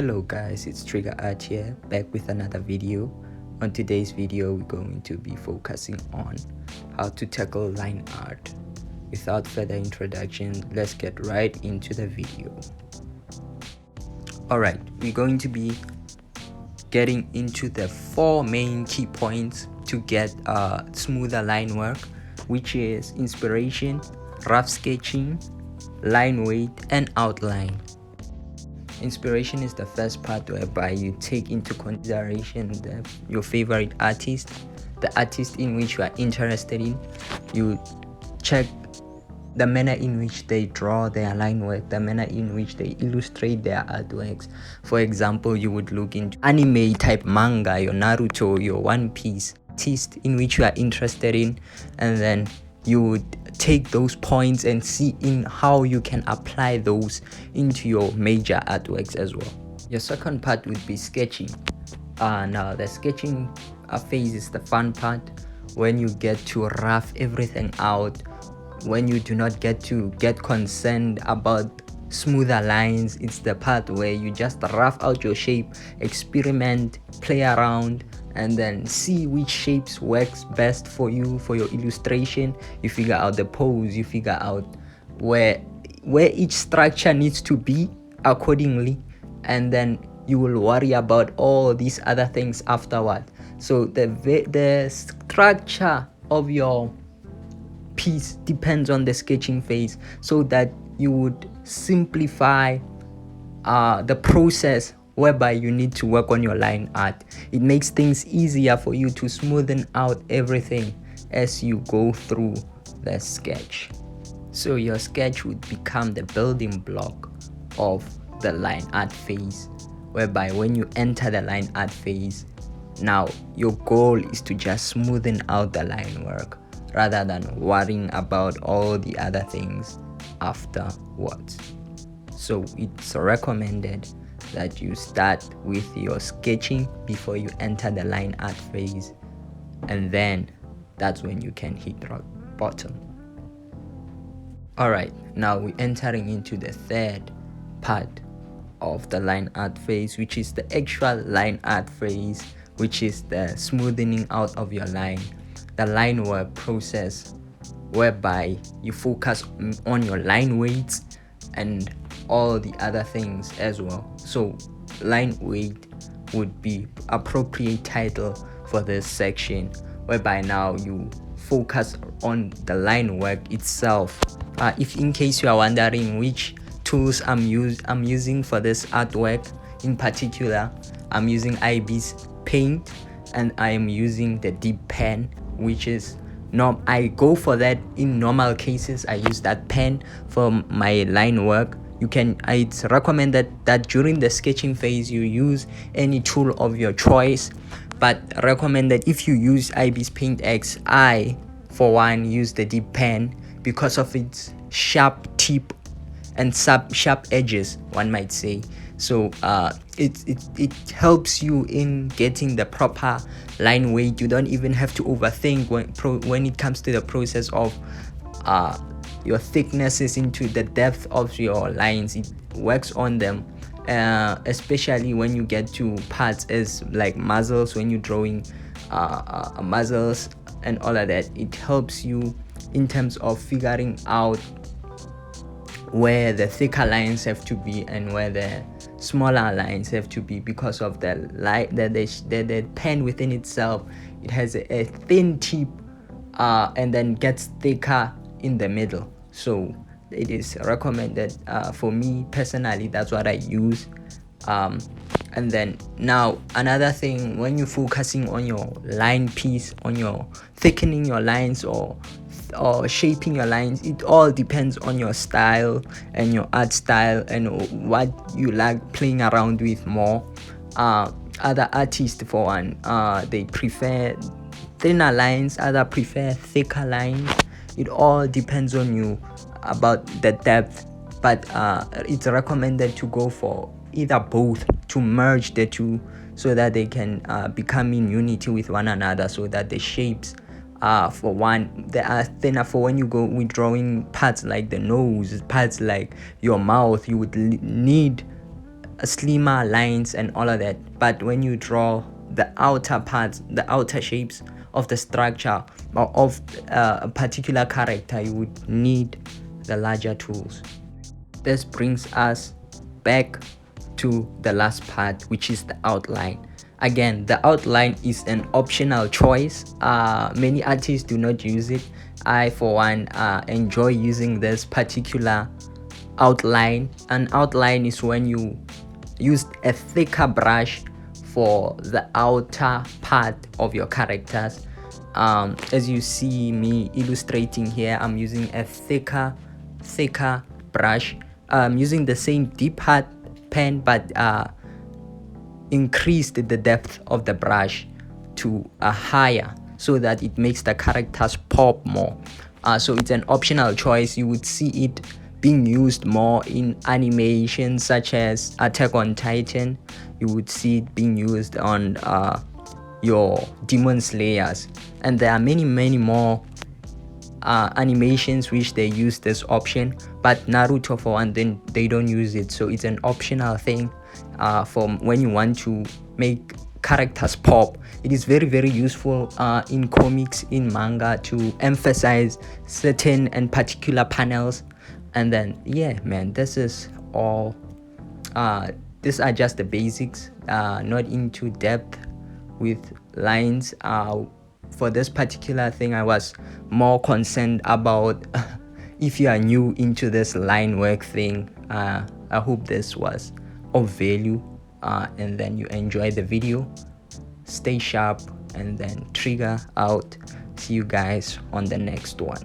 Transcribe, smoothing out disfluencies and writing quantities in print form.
Hello guys, it's Trigger Art here, back with another video. On today's video, we're going to be focusing on how to tackle line art. Without further introduction, let's get right into the video. Alright, we're going to be getting into the 4 main key points to get smoother line work, which is inspiration, rough sketching, line weight, and outline. Inspiration is the first part, whereby you take into consideration your favorite artist, the artist in which you are interested in. You check the manner in which they draw their line work, the manner in which they illustrate their artworks. For example, you would look into anime type manga, your Naruto, your One Piece artist in which you are interested in, and then you would take those points and see in how you can apply those into your major artworks as well. Your second part would be sketching. Now the sketching phase is the fun part, when you get to rough everything out, when you do not get to get concerned about smoother lines. It's the part where you just rough out your shape, experiment, play around, and then see which shapes works best for you, for your illustration. You figure out the pose, you figure out where each structure needs to be accordingly, and then you will worry about all these other things afterward. So the structure of your piece depends on the sketching phase, so that you would simplify the process whereby you need to work on your line art. It makes things easier for you to smoothen out everything as you go through the sketch. So your sketch would become the building block of the line art phase, whereby when you enter the line art phase, now your goal is to just smoothen out the line work rather than worrying about all the other things afterwards. So it's recommended that you start with your sketching before you enter the line art phase, and then that's when you can hit rock bottom. Alright, now we're entering into the third part of the line art phase, which is the actual line art phase, which is the smoothing out of your line, the line work process, whereby you focus on your line weights and all the other things as well. So line weight would be appropriate title for this section, whereby now you focus on the line work itself. If in case you are wondering which tools I'm using for this artwork in particular, I'm using IB's paint, and I am using the deep pen, which is I go for that in normal cases. I use that pen for my line work. It's recommended that during the sketching phase you use any tool of your choice, but recommended if you use IB's Paint X, I for one use the deep pen because of its sharp tip and sharp edges, one might say. So it helps you in getting the proper line weight. You don't even have to overthink when it comes to the process of your thicknesses into the depth of your lines. It works on them, especially when you get to parts as like muzzles, when you're drawing muzzles and all of that. It helps you in terms of figuring out where the thicker lines have to be and where the smaller lines have to be, because of the pen within itself. It has a thin tip and then gets thicker in the middle. So it is recommended for me personally. That's what I use. And then now another thing, when you're focusing on your line piece, on your thickening your lines or shaping your lines, it all depends on your style and your art style and what you like playing around with more. Other artists, for one, they prefer thinner lines, other prefer thicker lines. It all depends on you about the depth, but it's recommended to go for either both, to merge the two so that they can become in unity with one another, so that the shapes for one, they are thinner. For when you go with drawing parts like the nose, parts like your mouth, you would need slimmer lines and all of that. But when you draw the outer parts, the outer shapes of the structure or of a particular character, you would need the larger tools. This brings us back to the last part, which is the outline. Again, the outline is an optional choice. Many artists do not use it. I, for one, enjoy using this particular outline. An outline is when you use a thicker brush for the outer part of your characters. As you see me illustrating here, I'm using a thicker brush. Using the same deep hat pen, but increased the depth of the brush to a higher, so that it makes the characters pop more. So it's an optional choice. You would see it being used more in animations such as Attack on Titan. You would see it being used on your Demon Slayers, and there are many more animations which they use this option, but Naruto, for one, then they don't use it. So it's an optional thing for when you want to make characters pop. It is very useful in comics, in manga, to emphasize certain and particular panels. And then yeah, man, this is all. These are just the basics, not into depth with lines. For this particular thing, I was more concerned about if you are new into this line work thing. I hope this was of value, and then you enjoy the video. Stay sharp and then trigger out. See you guys on the next one.